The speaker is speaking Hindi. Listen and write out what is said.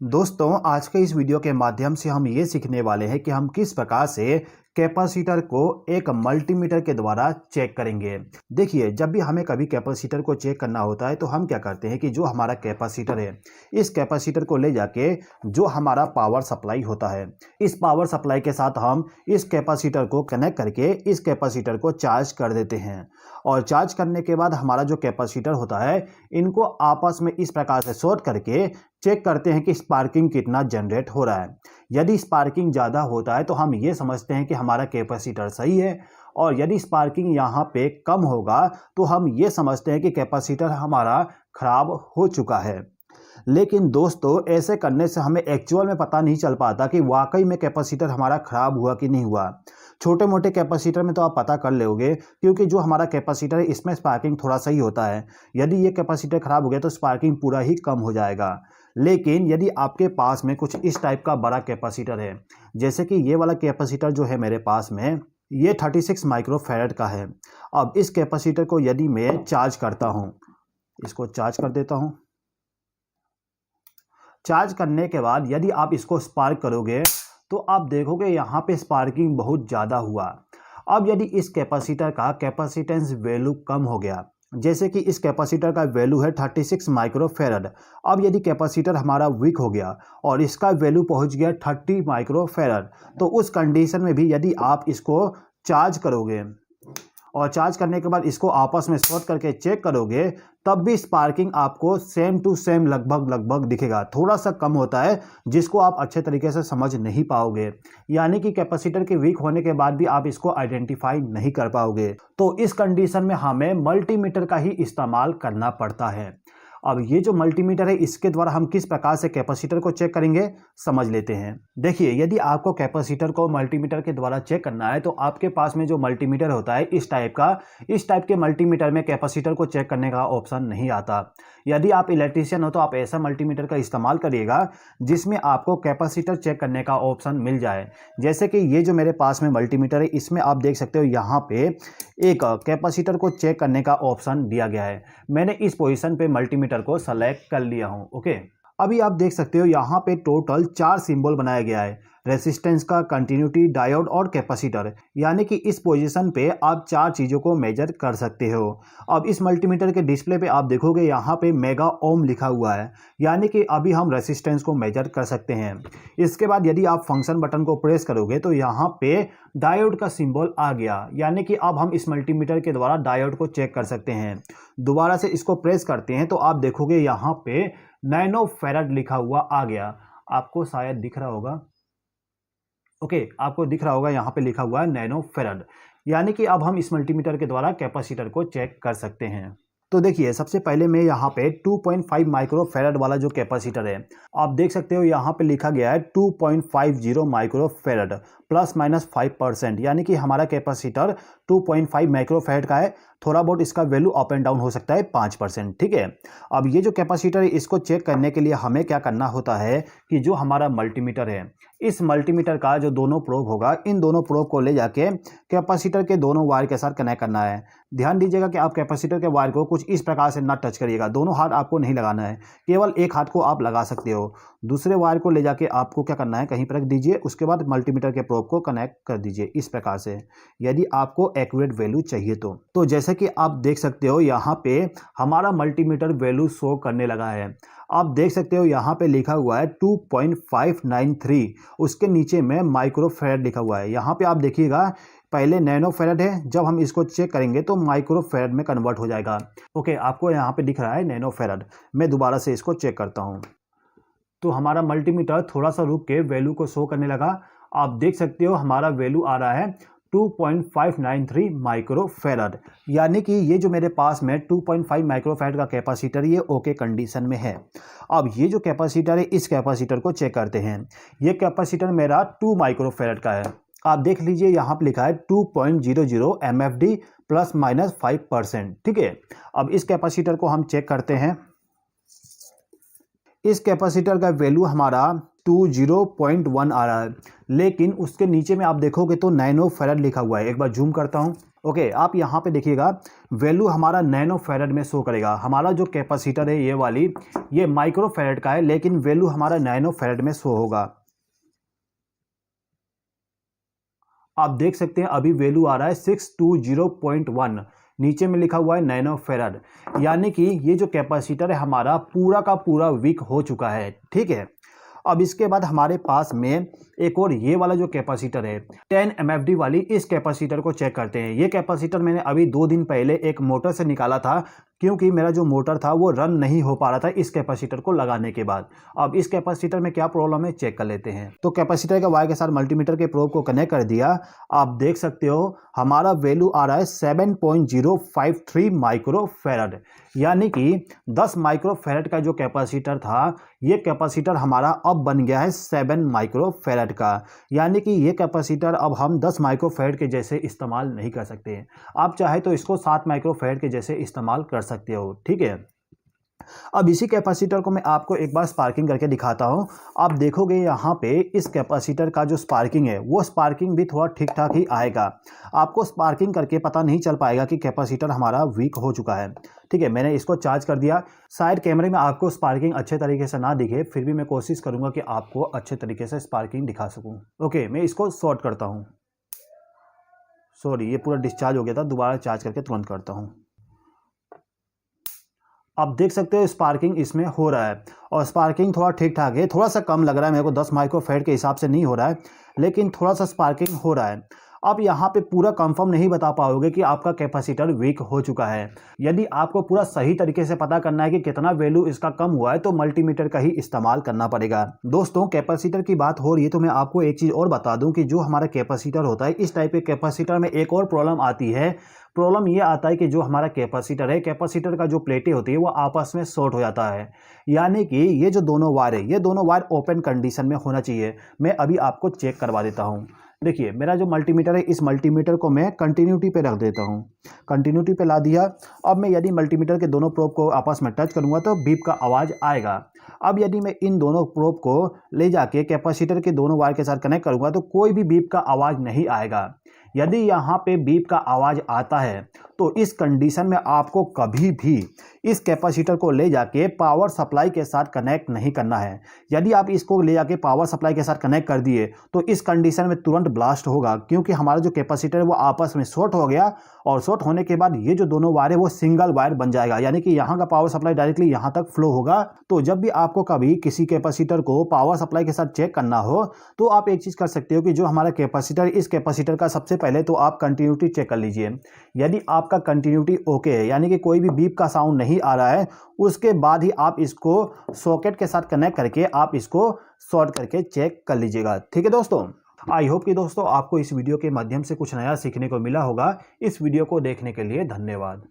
दोस्तों, आज के इस वीडियो के माध्यम से हम ये सीखने वाले हैं कि हम किस प्रकार से कैपेसिटर को एक मल्टीमीटर के द्वारा चेक करेंगे। देखिए, जब भी हमें कभी कैपेसिटर को चेक करना होता है तो हम क्या करते हैं कि जो हमारा कैपेसिटर है, इस कैपेसिटर को ले जाके जो हमारा पावर सप्लाई होता है, इस पावर सप्लाई के साथ हम इस कैपेसिटर को कनेक्ट करके इस कैपेसिटर को चार्ज कर देते हैं। और चार्ज करने के बाद हमारा जो कैपेसिटर होता है, इनको आपस में इस प्रकार से शॉर्ट करके चेक करते हैं कि स्पार्किंग कितना जनरेट हो रहा है। यदि स्पार्किंग ज़्यादा होता है तो हम ये समझते हैं कि हमारा कैपेसिटर सही है, और यदि स्पार्किंग यहाँ पे कम होगा तो हम ये समझते हैं कि कैपेसिटर हमारा खराब हो चुका है। लेकिन दोस्तों, ऐसे करने से हमें एक्चुअल में पता नहीं चल पाता कि वाकई में कैपेसिटर हमारा खराब हुआ कि नहीं हुआ। छोटे मोटे कैपेसिटर में तो आप पता कर लोगे, क्योंकि जो हमारा कैपेसिटर है इसमें स्पार्किंग थोड़ा सही होता है। यदि ये कैपेसिटर खराब हो गया तो स्पार्किंग पूरा ही कम हो जाएगा। लेकिन यदि आपके पास में कुछ इस टाइप का बड़ा कैपेसिटर है, जैसे कि ये वाला कैपेसिटर जो है मेरे पास में, ये 36 माइक्रोफैरड का है। अब इस कैपेसिटर को यदि मैं चार्ज करता हूँ, इसको चार्ज कर देता हूँ। चार्ज करने के बाद यदि आप इसको स्पार्क करोगे तो आप देखोगे यहाँ पे स्पार्किंग बहुत ज़्यादा हुआ। अब यदि इस कैपेसिटर का कैपेसिटेंस वैल्यू कम हो गया, जैसे कि इस कैपेसिटर का वैल्यू है 36 माइक्रोफैरड, अब यदि कैपेसिटर हमारा वीक हो गया और इसका वैल्यू पहुंच गया 30 माइक्रोफैरड, तो उस कंडीशन में भी यदि आप इसको चार्ज करोगे और चार्ज करने के बाद इसको आपस में शॉर्ट करके चेक करोगे, तब भी स्पार्किंग आपको सेम टू सेम लगभग दिखेगा। थोड़ा सा कम होता है, जिसको आप अच्छे तरीके से समझ नहीं पाओगे, यानी कि कैपेसिटर के वीक होने के बाद भी आप इसको आइडेंटिफाई नहीं कर पाओगे। तो इस कंडीशन में हमें मल्टीमीटर का ही इस्तेमाल करना पड़ता है। अब ये जो मल्टीमीटर है, इसके द्वारा हम किस प्रकार से कैपेसिटर को चेक करेंगे, समझ लेते हैं। देखिए, यदि आपको कैपेसिटर को मल्टीमीटर के द्वारा चेक करना है तो आपके पास में जो मल्टीमीटर होता है इस टाइप के मल्टीमीटर में कैपेसिटर को चेक करने का ऑप्शन नहीं आता। यदि आप इलेक्ट्रीशियन हो तो आप ऐसा मल्टीमीटर का इस्तेमाल करिएगा जिसमें आपको कैपेसिटर चेक करने का ऑप्शन मिल जाए। जैसे कि ये जो मेरे पास में मल्टीमीटर है, इसमें आप देख सकते हो यहाँ पे एक कैपेसिटर को चेक करने का ऑप्शन दिया गया है। मैंने इस पोजीशन पे मल्टीमीटर को सेलेक्ट कर लिया हूँ। ओके, अभी आप देख सकते हो यहाँ पे टोटल 4 सिंबल बनाया गया है, रेसिस्टेंस का, कंटिन्यूटी, डायोड और कैपेसिटर। यानी कि इस पोजीशन पे आप 4 चीज़ों को मेजर कर सकते हो। अब इस मल्टीमीटर के डिस्प्ले पे आप देखोगे यहाँ पे मेगा ओम लिखा हुआ है, यानी कि अभी हम रेसिस्टेंस को मेजर कर सकते हैं। इसके बाद यदि आप फंक्शन बटन को प्रेस करोगे तो यहाँ पे डायोड का सिंबल आ गया, यानी कि अब हम इस मल्टीमीटर के द्वारा डायोड को चेक कर सकते हैं। दोबारा से इसको प्रेस करते हैं तो आप देखोगे यहाँ पे नैनो फैराड लिखा हुआ आ गया। आपको शायद दिख रहा होगा, ओके, आपको दिख रहा होगा यहाँ पे लिखा हुआ है नैनो फैराड, यानी कि अब हम इस मल्टीमीटर के द्वारा कैपेसिटर को चेक कर सकते हैं। तो देखिए, सबसे पहले मैं यहाँ पे 2.5 माइक्रोफैराड वाला जो कैपेसिटर है, आप देख सकते हो यहाँ पे लिखा गया है 2.50 माइक्रोफैराड प्लस माइनस 5%, यानी कि हमारा कैपेसिटर 2.5 माइक्रोफैराड का है। थोड़ा बहुत इसका वैल्यू अप एंड डाउन हो सकता है 5%, ठीक है। अब ये जो कैपेसिटर है, इसको चेक करने के लिए हमें क्या करना होता है कि जो हमारा मल्टीमीटर है, इस मल्टीमीटर का जो दोनों प्रोब होगा, इन दोनों प्रोब को ले जाके कैपेसिटर के दोनों वायर के साथ कनेक्ट करना है। ध्यान दीजिएगा कि आप कैपेसिटर के वायर को कुछ इस प्रकार से ना टच करिएगा, दोनों हाथ आपको नहीं लगाना है, केवल एक हाथ को आप लगा सकते हो। दूसरे वायर को ले जाके आपको क्या करना है, कहीं पर रख दीजिए, उसके बाद मल्टीमीटर के प्रोब को कनेक्ट कर दीजिए इस प्रकार से, यदि आपको एक्यूरेट वैल्यू चाहिए तो जैसे कि आप देख सकते हो यहाँ पे हमारा मल्टीमीटर वैल्यू शो करने लगा है। आप देख सकते हो यहाँ पे लिखा हुआ है 2.593, उसके नीचे में माइक्रोफैराड लिखा हुआ है। यहाँ पे आप देखिएगा, पहले नैनो फैराड है, जब हम इसको चेक करेंगे तो माइक्रोफैराड में कन्वर्ट हो जाएगा। ओके, आपको यहाँ पे दिख रहा है नैनो फैराड। मैं दोबारा से इसको चेक करता हूँ तो हमारा मल्टीमीटर थोड़ा सा रुक के वैल्यू को शो करने लगा। आप देख सकते हो हमारा वैल्यू आ रहा है 2.593 माइक्रोफैराड, यानी कि ये जो मेरे पास में 2.5 माइक्रोफैराड का कैपेसिटर, ये ओके कंडीशन में है। अब ये जो कैपेसिटर है, इस कैपेसिटर को चेक करते हैं। ये कैपेसिटर मेरा 2 माइक्रोफैराड का है। आप देख लीजिए यहाँ पे लिखा है 2.00 MFD प्लस माइनस 5%, ठीक है। अब इस कैपेसिटर को हम चेक करते हैं। इस कैपेसिटर का वैल्यू हमारा 20.1 आ रहा है, लेकिन उसके नीचे में आप देखोगे तो नैनो फैराड लिखा हुआ है। एक बार जूम करता हूँ। ओके, आप यहाँ पे देखिएगा वैल्यू हमारा नैनो फैराड में शो करेगा। हमारा जो कैपेसिटर है ये वाली, ये माइक्रो फैराड का है, लेकिन वैल्यू हमारा नैनो फैराड में शो होगा। आप देख सकते हैं अभी वैल्यू आ रहा है 620.1, नीचे में लिखा हुआ है नैनो फैराड, यानी कि ये जो कैपेसिटर है हमारा पूरा का पूरा वीक हो चुका है। ठीक है, अब इसके बाद हमारे पास में एक और ये वाला जो कैपेसिटर है 10 MFD वाली, इस कैपेसिटर को चेक करते हैं। ये कैपेसिटर मैंने अभी 2 दिन पहले एक मोटर से निकाला था, क्योंकि मेरा जो मोटर था वो रन नहीं हो पा रहा था इस कैपेसिटर को लगाने के बाद। अब इस कैपेसिटर में क्या प्रॉब्लम है चेक कर लेते हैं। तो कैपेसिटर के वायर के साथ मल्टीमीटर के प्रोब को कनेक्ट कर दिया। आप देख सकते हो हमारा वैल्यू आ रहा है 7.053 माइक्रो फैराड, यानी कि 10 माइक्रो फैराड का जो कैपेसिटर था, ये कैपेसिटर हमारा अब बन गया है 7 माइक्रो फैराड का, यानी कि ये कैपेसिटर अब हम 10 माइक्रो फैराड के जैसे इस्तेमाल नहीं कर सकते। आप चाहे तो इसको 7 माइक्रो फैराड के जैसे इस्तेमाल कर सकते हो। ठीक है, अब इसी कैपेसिटर को मैं आपको एक बार स्पार्किंग करके दिखाता हूँ। आप देखोगे यहाँ पे इस कैपेसिटर का जो स्पार्किंग है वो स्पार्किंग भी थोड़ा ठीक ठाक ही आएगा। आपको स्पार्किंग करके पता नहीं चल पाएगा कि कैपेसिटर हमारा वीक हो चुका है। ठीक है, मैंने इसको चार्ज कर दिया। शायद कैमरे में आपको स्पार्किंग अच्छे तरीके से ना दिखे, फिर भी मैं कोशिश करूँगा कि आपको अच्छे तरीके से स्पार्किंग दिखा सकूँ। ओके, मैं इसको शॉर्ट करता हूँ। सॉरी, ये पूरा डिस्चार्ज हो गया था, दोबारा चार्ज करके तुरंत करता हूँ। आप देख सकते हो स्पार्किंग इसमें हो रहा है, और स्पार्किंग थोड़ा ठीक ठाक है। थोड़ा सा कम लग रहा है मेरे को, 10 माइक्रो फैराड के हिसाब से नहीं हो रहा है, लेकिन थोड़ा सा स्पार्किंग हो रहा है। आप यहाँ पे पूरा कंफर्म नहीं बता पाओगे कि आपका कैपेसिटर वीक हो चुका है। यदि आपको पूरा सही तरीके से पता करना है कि कितना वैल्यू इसका कम हुआ है, तो मल्टीमीटर का ही इस्तेमाल करना पड़ेगा। दोस्तों, कैपेसिटर की बात हो रही है तो मैं आपको एक चीज़ और बता दूं कि जो हमारा कैपेसिटर होता है, इस टाइप के कैपेसिटर में एक और प्रॉब्लम आती है। प्रॉब्लम ये आता है कि जो हमारा कैपेसिटर है, कैपेसिटर का जो प्लेटें होती है वो आपस में शॉर्ट हो जाता है, यानी कि ये जो दोनों वायर है, ये दोनों वायर ओपन कंडीशन में होना चाहिए। मैं अभी आपको चेक करवा देता हूँ। देखिए, मेरा जो मल्टीमीटर है, इस मल्टीमीटर को मैं कंटिन्यूटी पे रख देता हूँ। कंटिन्यूटी पे ला दिया। अब मैं यदि मल्टीमीटर के दोनों प्रोब को आपस में टच करूँगा तो बीप का आवाज़ आएगा। अब यदि मैं इन दोनों प्रोब को ले जाके कैपेसिटर के दोनों वायर के साथ कनेक्ट करूँगा तो कोई भी बीप का आवाज़ नहीं आएगा। यदि यहाँ पे बीप का आवाज़ आता है तो इस कंडीशन में आपको कभी भी इस कैपेसिटर को ले जाके पावर सप्लाई के साथ कनेक्ट नहीं करना है। यदि आप इसको ले जाके पावर सप्लाई के साथ कनेक्ट कर दिए तो इस कंडीशन में तुरंत ब्लास्ट होगा, क्योंकि हमारा जो कैपेसिटर है वो आपस में शॉर्ट हो गया, और शॉर्ट होने के बाद ये जो दोनों वायर है वो सिंगल वायर बन जाएगा, यानी कि यहाँ का पावर सप्लाई डायरेक्टली यहाँ तक फ्लो होगा। तो जब भी आपको कभी किसी कैपेसिटर को पावर सप्लाई के साथ चेक करना हो तो आप एक चीज़ कर सकते हो कि जो हमारा कैपेसिटर, इस कैपेसिटर का सबसे पहले तो आप कंटिन्यूटी चेक कर लीजिए। यदि आपका कंटिन्यूटी ओके है, यानी कि कोई भी बीप का साउंड नहीं आ रहा है, उसके बाद ही आप इसको सॉकेट के साथ कनेक्ट करके आप इसको शॉर्ट करके चेक कर लीजिएगा। ठीक है दोस्तों, आई होप कि दोस्तों आपको इस वीडियो के माध्यम से कुछ नया सीखने को मिला होगा। इस वीडियो को देखने के लिए धन्यवाद।